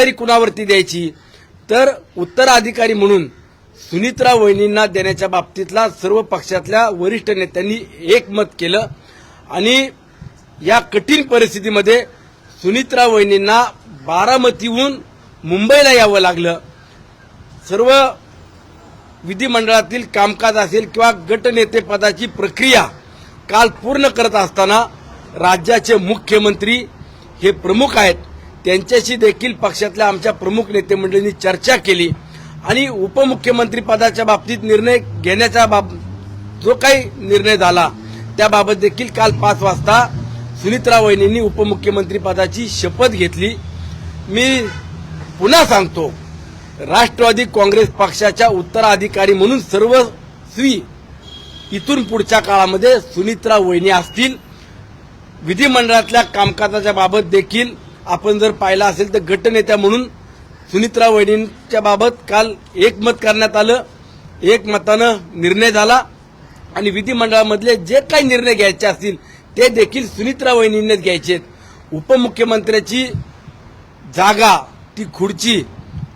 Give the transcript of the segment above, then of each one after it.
जबाबदारी कुणावरती द्यायची, तर उत्तराधिकारी म्हणून सुनित्रा वहिनींना देण्याच्या बाबतीतला सर्व पक्षातल्या वरिष्ठ नेत्यांनी एकमत केलं आणि या कठीण परिस्थितीमध्ये सुनित्रा वहिनींना बारामतीहून मुंबईला यावं लागलं. सर्व विधिमंडळातील कामकाज असेल किंवा गटनेतेपदाची प्रक्रिया काल पूर्ण करत असताना राज्याचे मुख्यमंत्री हे प्रमुख आहेत, त्यांच्याशी देखील पक्षातल्या आमच्या प्रमुख नेते मंडळींनी चर्चा केली आणि उपमुख्यमंत्री पदाच्या बाबतीत निर्णय घेण्याचा जो काही निर्णय झाला त्याबाबत देखील काल 5 वाजता सुनित्रा वहिनींनी उपमुख्यमंत्री पदाची शपथ घेतली. मी पुन्हा सांगतो, राष्ट्रवादी काँग्रेस पक्षाच्या उत्तराधिकारी म्हणून सर्वस्वी इथून पुढच्या काळामध्ये सुनित्रा वहिनी असतील. विधिमंडळातल्या कामकाजाच्या बाबत देखील आपण जर पाहिलं असेल तर गटनेत्या म्हणून सुनित्रा वहिनींच्या बाबत काल एकमत करण्यात आलं, एकमतानं निर्णय झाला आणि विधिमंडळामधले जे काही निर्णय घ्यायचे असतील ते देखील सुनित्रा वहिनींनीच घ्यायचे. उपमुख्यमंत्र्याची जागा, ती खुर्ची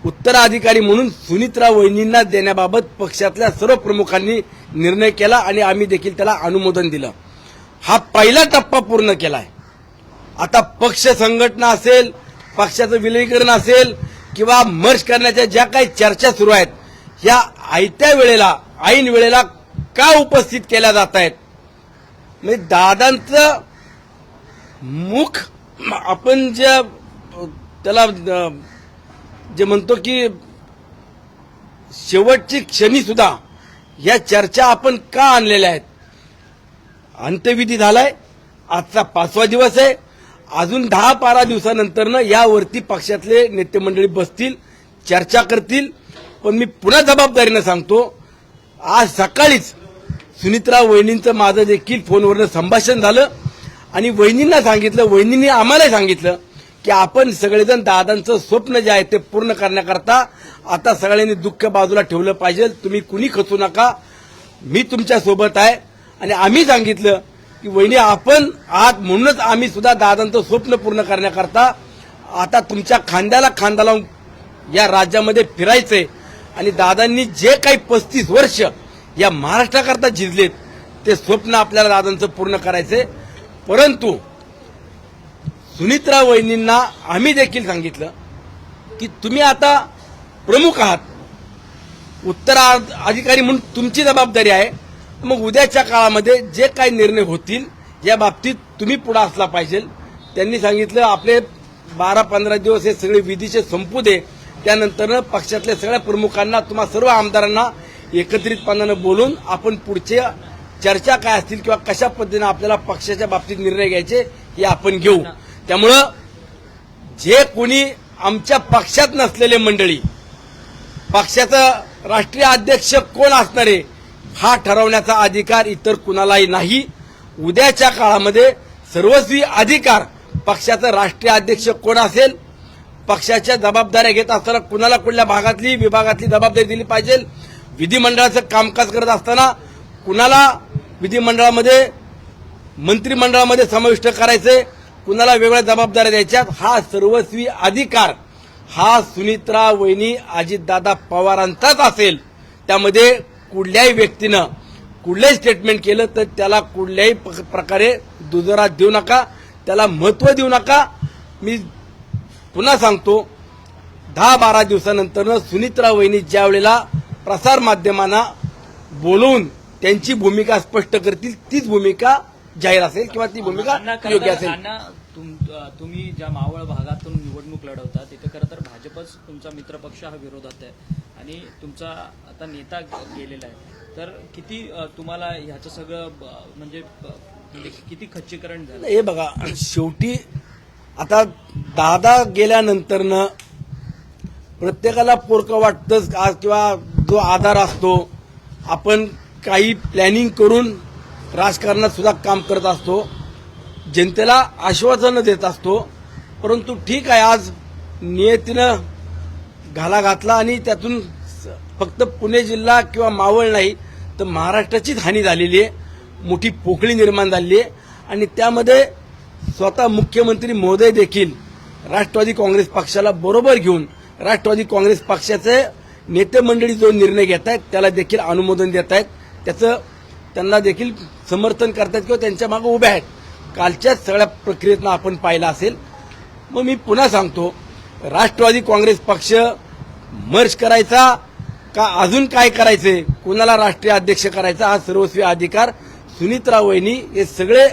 उत्तराधिकारी म्हणून सुनित्रा वहिनींना देण्याबाबत पक्षातल्या सर्व प्रमुखांनी निर्णय केला आणि आम्ही देखील त्याला अनुमोदन दिलं. हा पहिला टप्पा पूर्ण केलाय. आता पक्ष संघटना असेल, पक्षाचं विलीनीकरण असेल किंवा मर्ज करण्याच्या ज्या काही चर्चा सुरू आहेत, या आयत्या वेळेला, ऐन वेळेला का उपस्थित केल्या जात आहेत? म्हणजे दादांचं मुख आपण त्याला जे म्हणतो की शेवटची क्षणी सुद्धा या चर्चा आपण का आणलेल्या आहेत? अंत्यविधी झालाय, आजचा 5वा दिवस आहे. अजून 10-12 दिवसानंतर यावरती पक्षातले नेते मंडळी बसतील, चर्चा करतील. पण मी पुन्हा जबाबदारीनं सांगतो, आज सकाळीच सुनित्रा वहिनींचं माझं देखील फोनवरनं संभाषण झालं आणि वहिनींना सांगितलं, वहिनींनी आम्हाला सांगितलं की आपण सगळेजण दादांचं स्वप्न जे आहे ते पूर्ण करण्याकरता आता सगळ्यांनी दुःख बाजूला ठेवलं पाहिजे. तुम्ही कुणी खचू नका, मी तुमच्या सोबत आहे. आणि आम्ही सांगितलं की वहिनी आपण आहात म्हणूनच आम्ही सुद्धा दादांचं स्वप्न पूर्ण करण्याकरता आता तुमच्या खांद्याला खांदा लावून या राज्यामध्ये फिरायचंय. आणि दादांनी जे काही 35 वर्ष या महाराष्ट्राकरता झिजलेत ते स्वप्न आपल्याला दादांचं पूर्ण करायचंय. परंतु सुनित्रा वहिनींना आम्ही देखील सांगितलं की तुम्ही आता प्रमुख आहात, उत्तराधिकारी म्हणून तुमची जबाबदारी आहे. मग उद्याच्या काळामध्ये जे काही निर्णय होतील या बाबतीत तुम्ही पुढे असला पाहिजे. त्यांनी सांगितलं आपले 12-15 दिवस हे सगळे विधीचे संपू दे, त्यानंतर पक्षातल्या सगळ्या प्रमुखांना, तुम्हा सर्व आमदारांना एकत्रितपणानं बोलून आपण पुढच्या चर्चा काय असतील किंवा कशा पद्धतीने आपल्याला पक्षाच्या बाबतीत निर्णय घ्यायचे हे आपण घेऊ. त्यामुळं जे कोणी आमच्या पक्षात नसलेले मंडळी, पक्षाचा राष्ट्रीय अध्यक्ष कोण असणार आहे हा ठरवण्याचा अधिकार इतर कुणालाही नाही. उद्याच्या काळामध्ये सर्वस्वी अधिकार पक्षाचा राष्ट्रीय अध्यक्ष कोण असेल, पक्षाच्या जबाबदाऱ्या घेत असताना कुणाला कुठल्या भागातली विभागातली जबाबदारी दिली पाहिजे, विधिमंडळाचं कामकाज करत असताना कुणाला विधिमंडळामध्ये मंत्रिमंडळामध्ये समाविष्ट करायचंय, कुणाला वेगळ्या जबाबदाऱ्या द्यायच्या, हा सर्वस्वी अधिकार हा सुनित्रा वहिनी अजितदादा पवारांचाच असेल. त्यामध्ये कुठल्याही व्यक्तीनं कुठलंही स्टेटमेंट केलं तर त्याला कुठल्याही प्रकारे दुजोरा देऊ नका, त्याला महत्व देऊ नका. मी पुन्हा सांगतो, 10-12 दिवसानंतर सुनित्रा वहिनी ज्या वेळेला प्रसार माध्यमांना बोलवून त्यांची भूमिका स्पष्ट करतील तीच भूमिका जाहीर असेल किंवा ती भूमिका योग्य असेल. तुम्ही ज्या मावळ भागातून निवडणूक लढवता तिथे खरं तर भाजपच तुमचा मित्रपक्ष हा विरोधात आहे आणि तुमचा आता नेता गेलेला आहे. तर किती तुम्हाला ह्याचं सगळं म्हणजे किती खच्चीकरण झालं? हे बघा, शेवटी आता दादा गेल्यानंतरनं प्रत्येकाला पोरकं वाटतंच आज, किंवा जो आधार असतो आपण काही प्लॅनिंग करून राजकारणात सुद्धा काम करत असतो, जनतेला आश्वासनं देत असतो. परंतु ठीक आहे, आज नियतीनं घाला घातला आणि त्यातून फक्त पुणे जिल्हा किंवा मावळ नाही तर महाराष्ट्राचीच हानी झालेली आहे, मोठी पोकळी निर्माण झालेली आहे. आणि त्यामध्ये स्वतः मुख्यमंत्री महोदय देखील राष्ट्रवादी काँग्रेस पक्षाला बरोबर घेऊन राष्ट्रवादी काँग्रेस पक्षाचे नेते मंडळी जो निर्णय घेत आहेत त्याला देखील अनुमोदन देत आहेत, त्याचं त्यांना देखील समर्थन करतात किंवा त्यांच्या मागे उभे आहेत. कालच्याच सगळ्या प्रक्रियेतनं आपण पाहिलं असेल. मग मी पुन्हा सांगतो, राष्ट्रवादी काँग्रेस पक्ष मर्ज करायचा का अजून काय करायचंय, कुणाला राष्ट्रीय अध्यक्ष करायचा हा सर्वस्वी अधिकार सुनीत्रा वहिनी हे सगळे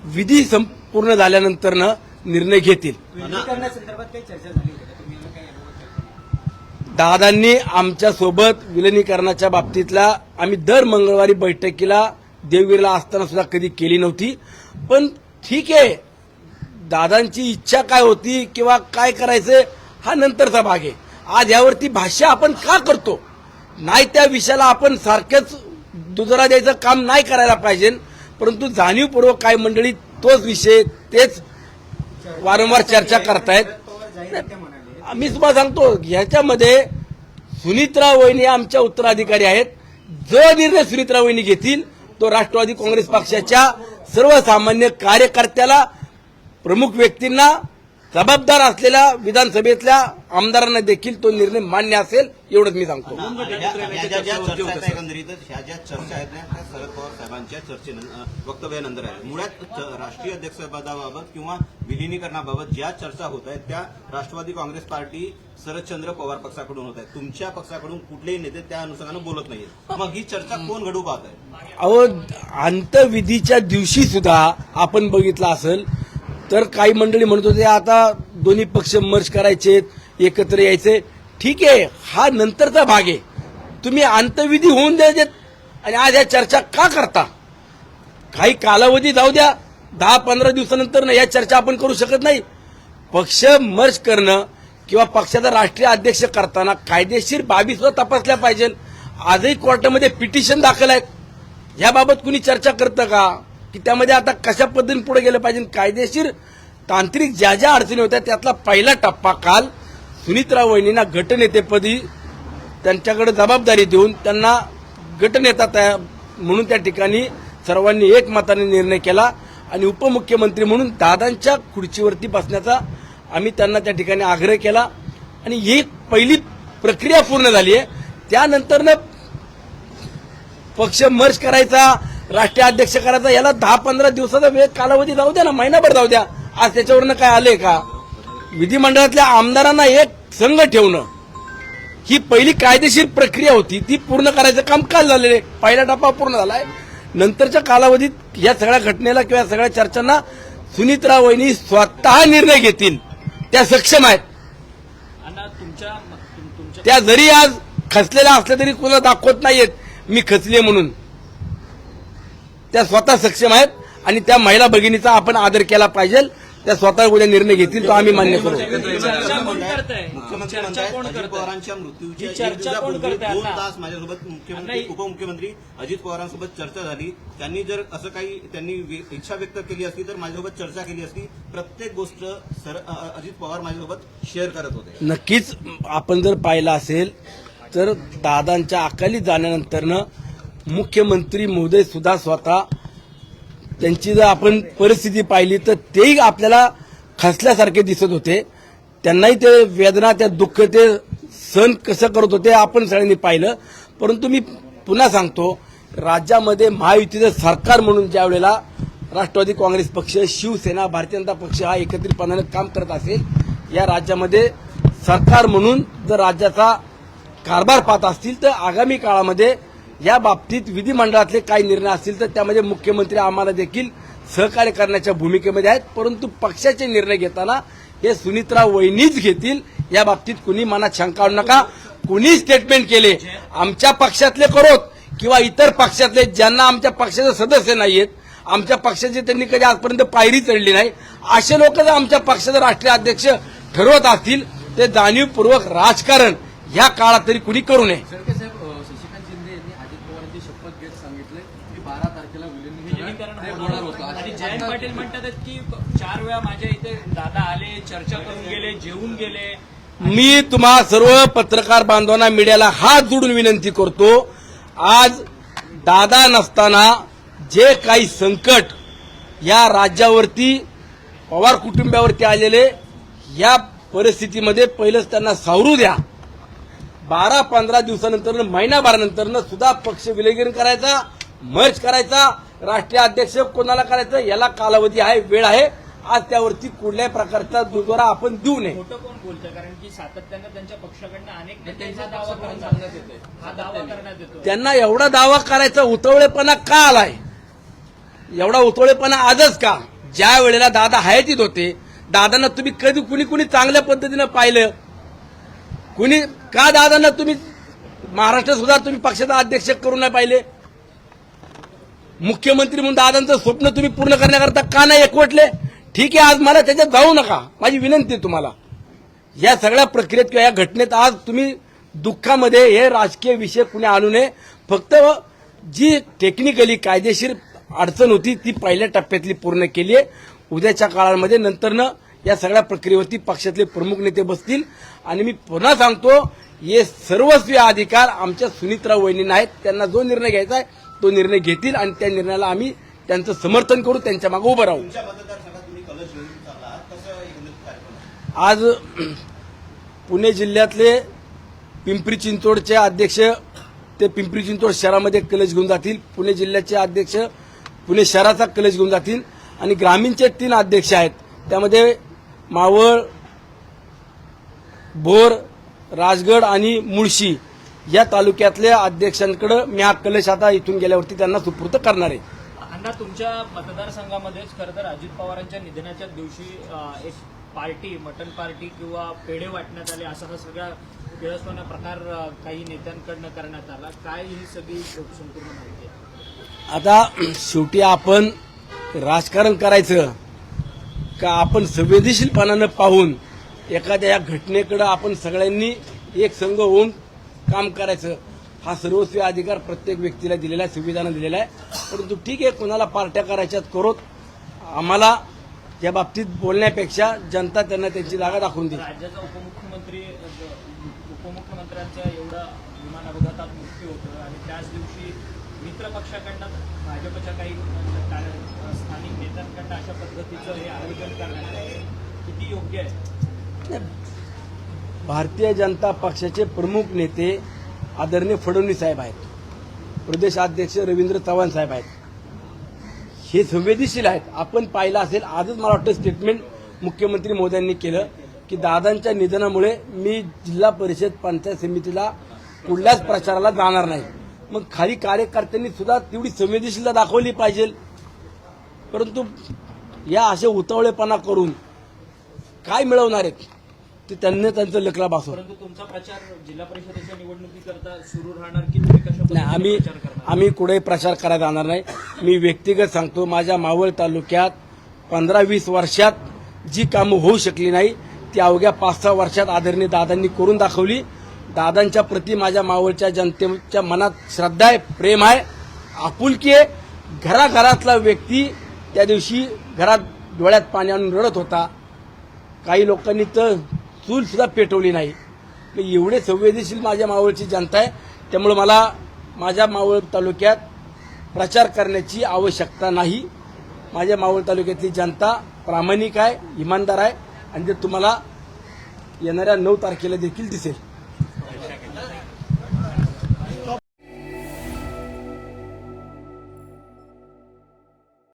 विधी संपूर्ण झाल्यानंतर निर्णय घेतील. दादांनी आमच्या सोबत विलिनीकरणाच्या बाबतीतला आम्ही दर मंगळवारी बैठकीला देवगिरीला असताना सुद्धा कधी केली नव्हती. पण ठीक आहे, दादांची इच्छा काय होती किंवा काय करायचं हा नंतरचा भाग आहे. आज यावरती भाष्य आपण का करतो, नाही त्या विषयाला आपण सारखंच दुजोरा द्यायचं काम नाही करायला पाहिजे. परंतु जाणीवपूर्वक काय मंडळी तोच विषय तेच वारंवार चर्चा करतायत. मी तुम्हाला सांगतो, ह्याच्यामध्ये सुनीत्रा वहिनी आमच्या उत्तराधिकारी आहेत. जो निर्णय सुनीत्रा वहिनी घेतील तो राष्ट्रवादी काँग्रेस पक्षाच्या सर्वसामान्य कार्यकर्त्याला, प्रमुख व्यक्तींना, जबाबदार असलेल्या विधानसभेतल्या आमदारांना देखील तो निर्णय मान्य असेल, एवढंच मी सांगतो. एकंदरीतच ह्या ज्या चर्चा आहेत ना त्या शरद पवार साहेबांच्या वक्तव्यानंतर आहेत. मुळात राष्ट्रीय अध्यक्षपदाबाबत किंवा विलिनीकरणाबाबत ज्या चर्चा होत आहेत त्या राष्ट्रवादी काँग्रेस पार्टी शरदचंद्र पवार पक्षाकडून होत आहेत. तुमच्या पक्षाकडून कुठलेही नेते त्या अनुषंगानं बोलत नाहीत. मग ही चर्चा कोण घडू पाहत आहे? अहो, अंतविधीच्या दिवशी सुद्धा आपण बघितलं असेल तर काही मंडळी म्हणत होते आता दोन्ही पक्ष मर्ज करायचे, एकत्र यायचे. ठीक आहे, हा नंतरचा भाग आहे. तुम्ही अंतविधी होऊन द्यायचे आणि आज या चर्चा का करता? काही कालावधी जाऊ द्या, 10-15 दिवसानंतर या चर्चा आपण करू शकत नाही. पक्ष मर्ज करणं किंवा पक्षाचा राष्ट्रीय अध्यक्ष करताना कायदेशीर बाबी सुद्धा तपासल्या पाहिजे. आजही कोर्टामध्ये पिटिशन दाखल आहेत. याबाबत कुणी चर्चा करतं का की त्यामध्ये आता कशा पद्धतीने पुढे गेलं पाहिजे? कायदेशीर तांत्रिक ज्या ज्या अडचणी होत्या त्यातला पहिला टप्पा काल सुनीत्रा वहिनींना गटनेतेपदी त्यांच्याकडे जबाबदारी देऊन त्यांना गटनेता म्हणून त्या ठिकाणी सर्वांनी एकमताने निर्णय केला आणि उपमुख्यमंत्री म्हणून दादांच्या खुर्चीवरती बसण्याचा आम्ही त्यांना त्या ठिकाणी आग्रह केला. आणि ही पहिली प्रक्रिया पूर्ण झाली आहे. त्यानंतर पक्ष मर्ज करायचा, राष्ट्रीय अध्यक्ष करायचा, याला 10-15 दिवसाचा वेळ कालावधी जाऊ द्या ना, महिनाभर जाऊ द्या. आज त्याच्यावरनं काय आलंय का? विधिमंडळातल्या आमदारांना एक संघ ठेवणं ही पहिली कायदेशीर प्रक्रिया होती, ती पूर्ण करायचं काम काल झालेलं आहे. पहिला टप्पा पूर्ण झालाय. नंतरच्या कालावधीत या सगळ्या घटनेला किंवा सगळ्या चर्चांना सुनीत्रा वहिनी स्वतः निर्णय घेतील, त्या सक्षम आहेत. त्या जरी आज खचलेल्या असल्या तरी कुणाला दाखवत नाहीयेत मी खचले म्हणून. त्या स्वतः सक्षम आहेत आणि त्या महिला भगिनीचा आपण आदर केला पाहिजे. त्या स्वतः उद्या निर्णय घेतील तो आम्ही मान्य करू. मुख्यमंत्री अजित पवारांच्या मृत्यूच्या 1 दिवसापूर्वी 2 तास माझ्यासोबत मुख्यमंत्री उपमुख्यमंत्री अजित पवारांसोबत चर्चा झाली. त्यांनी जर असं काही त्यांनी इच्छा व्यक्त केली असती तर माझ्यासोबत चर्चा केली असती. प्रत्येक गोष्ट अजित पवार माझ्यासोबत शेअर करत होते. नक्कीच आपण जर पाहिलं असेल तर दादांच्या अकाली जाण्यानंतरनं मुख्यमंत्री महोदय सुद्धा स्वतः त्यांची जर आपण परिस्थिती पाहिली तर तेही आपल्याला खचल्यासारखे दिसत होते. त्यांनाही ते वेदना, त्या दुःख ते सहन कसं करत होते आपण सगळ्यांनी पाहिलं. परंतु मी पुन्हा सांगतो, राज्यामध्ये महायुतीचं सरकार म्हणून ज्या वेळेला राष्ट्रवादी काँग्रेस पक्ष, शिवसेना, भारतीय जनता पक्ष हा एकत्रितपणाने काम करत असेल, या राज्यामध्ये सरकार म्हणून जर राज्याचा कारभार पाहत असतील तर आगामी काळामध्ये या बाबतीत विधिमंडळातले काही निर्णय असतील तर त्यामध्ये मुख्यमंत्री आम्हाला देखील सहकार्य करण्याच्या भूमिकेमध्ये आहेत. परंतु पक्षाचे निर्णय घेताना हे सुनीत्रा वहिनीच घेतील, या बाबतीत कुणी मनात शंका आणू नका. कुणी स्टेटमेंट केले आमच्या पक्षातले करोत किंवा इतर पक्षातले ज्यांना आमच्या पक्षाचे सदस्य नाहीयेत, आमच्या पक्षाचे त्यांनी कधी आजपर्यंत पायरी चढली नाही, असे लोक जर आमच्या पक्षाचे राष्ट्रीय अध्यक्ष ठरवत असतील ते जाणीवपूर्वक राजकारण या काळात तरी कुणी करू नये. आणि जयंत पाटील म्हणतात की 4 वेळा माझ्या इथे दादा आले, चर्चा करून गेले, जेवून गेले. मी तुम्हा सर्व पत्रकार बांधवांना, मीडियाला हात जोडून विनंती करतो, आज दादा नसताना जे काही संकट या राज्यावरती, पवार कुटुंबावरती आलेले, या परिस्थितीमध्ये पहिलंच त्यांना सावरू द्या. 12-15 दिवसानंतर, महिनाभरानंतर सुद्धा पक्ष विलगीकरण करायचा, मर्ज करायचा, राष्ट्रीय अध्यक्ष कोणाला करायचं याला कालावधी आहे, वेळ आहे. आज त्यावरती कुठल्याही प्रकारचा दुजोरा आपण देऊ नये. खोटं कोण बोलतं? कारण की सातत्यानं त्यांच्या पक्षाकडनं अनेक नेत्यांचा दावा करण्यात येतो. त्यांना एवढा दावा करायचा उतवळेपणा का आलाय? एवढा उतवळेपणा आजच का? ज्या वेळेला दादा हयातीत होते, दादांना तुम्ही कधी कुणी चांगल्या पद्धतीनं पाहिलं? कुणी का दादांना तुम्ही महाराष्ट्र सुद्धा तुम्ही पक्षाचा अध्यक्ष करून नाही पाहिले? मुख्यमंत्री म्हणून दादांचं स्वप्न तुम्ही पूर्ण करण्याकरता का नाही एकवटले? ठीक आहे, आज मला त्याच्यात जाऊ नका, माझी विनंती आहे तुम्हाला. या सगळ्या प्रक्रियेत किंवा या घटनेत आज तुम्ही दुःखामध्ये हे राजकीय विषय कुणी आणू नये. फक्त जी टेक्निकली कायदेशीर अडचण होती ती पहिल्या टप्प्यातली पूर्ण केली आहे. उद्याच्या काळामध्ये नंतरनं या सगळ्या प्रक्रियेवरती पक्षातले प्रमुख नेते बसतील. आणि मी पुन्हा सांगतो, हे सर्वस्वी अधिकार आमच्या सुनीत्रा वहिनींना आहेत. त्यांना जो निर्णय घ्यायचा आहे तो निर्णय घेतील आणि त्या निर्णयाला आम्ही त्यांचं समर्थन करू, त्यांच्या मागे उभं राहू. तुमच्या मतदारसंघात तुम्ही कलश घेऊन चालला आहात, कसं एकंदरीत कार्यक्रम? आज पुणे जिल्ह्यातले पिंपरी चिंचवडचे अध्यक्ष ते पिंपरी चिंचवड शहरामध्ये कलश घेऊन जातील. पुणे जिल्ह्याचे अध्यक्ष पुणे शहराचा कलश घेऊन जातील. आणि ग्रामीणचे 3 अध्यक्ष आहेत, त्यामध्ये मावळ, भोर, राजगड आणि मुळशी या तालुक्यातल्या अध्यक्षांकडे मी हा कलश आता इथून गेल्यावरती त्यांना सुपूर्द करणार आहे. अण्णा, तुमच्या मतदारसंघामध्येच खरं तर अजित पवारांच्या निधनाच्या दिवशी एक पार्टी, मटन पार्टी किंवा पेढे वाटण्यात आले, असा हा सगळा किळसवाना प्रकार काही नेत्यांकडनं करण्यात आला. काय ही सगळी संपूर्ण माहिती आहे? आता शेवटी आपण राजकारण करायचं का आपण संवेदनशीलपणानं पाहून एखाद्या या घटनेकडे आपण सगळ्यांनी एक संघ होऊन काम करायचं, हा सर्वस्वी अधिकार प्रत्येक व्यक्तीला दिलेला आहे, संविधानाने दिलेला आहे. परंतु ठीक आहे, कोणाला पार्ट्या करायच्यात करोत. आम्हाला या बाबतीत बोलण्यापेक्षा जनता त्यांना त्यांची जागा दाखवून देईल. राज्याचा उपमुख्यमंत्र्यांचा एवढा विमान अपघातात मृत्यू होतो आणि त्याच दिवशी मित्र पक्षाकडनं भाजपच्या काही स्थानिक नेत्यांकडनं अशा पद्धतीचं हे आयोजन करण्यात आहे, किती योग्य आहे? भारतीय जनता पक्षाचे प्रमुख नेते आदरणीय फडणवीस साहेब आहेत, प्रदेशाध्यक्ष रवींद्र चव्हाण साहेब आहेत. हे संवेदनशील आहेत. आपण पाहिलं असेल, आजच मला वाटतं स्टेटमेंट मुख्यमंत्री मोदयांनी केलं की दादांच्या निधनामुळे मी जिल्हा परिषद पंचायत समितीला कुठल्याच प्रचाराला जाणार नाही. मग खाली कार्यकर्त्यांनी सुद्धा तेवढी संवेदनशीलता दाखवली पाहिजे. परंतु या असे उतावळेपणा करून काय मिळवणार आहेत ते त्यांनी त्यांचं लेकरा भासव. परंतु तुमचा प्रचार जिल्हा परिषदेच्या निवडणुकीकरता सुरू राहणार की तुम्ही कशा नाही, पद्धतीने प्रचार करणार? आम्ही कुठेही प्रचार करायला जाणार नाही. मी व्यक्तिगत सांगतो, माझ्या मावळ तालुक्यात 15-20 वर्षात जी कामं होऊ शकली नाही ती अवघ्या 5-6 वर्षात आदरणीय दादांनी करून दाखवली. दादांच्या प्रती माझ्या मावळच्या जनतेच्या मनात श्रद्धा आहे, प्रेम आहे, आपुलकी आहे. घराघरातला व्यक्ती त्या दिवशी घरात डोळ्यात पाणी आणून रडत होता. काही लोकांनी तर चूल सुद्धा पेटवली नाही. एवढे संवेदनशील माझ्या मावळची जनता आहे. त्यामुळे मला माझ्या मावळ तालुक्यात प्रचार करण्याची आवश्यकता नाही. माझ्या मावळ तालुक्यातली जनता प्रामाणिक आहे, इमानदार आहे आणि ते तुम्हाला येणाऱ्या 9 तारखेला देखील दिसेल.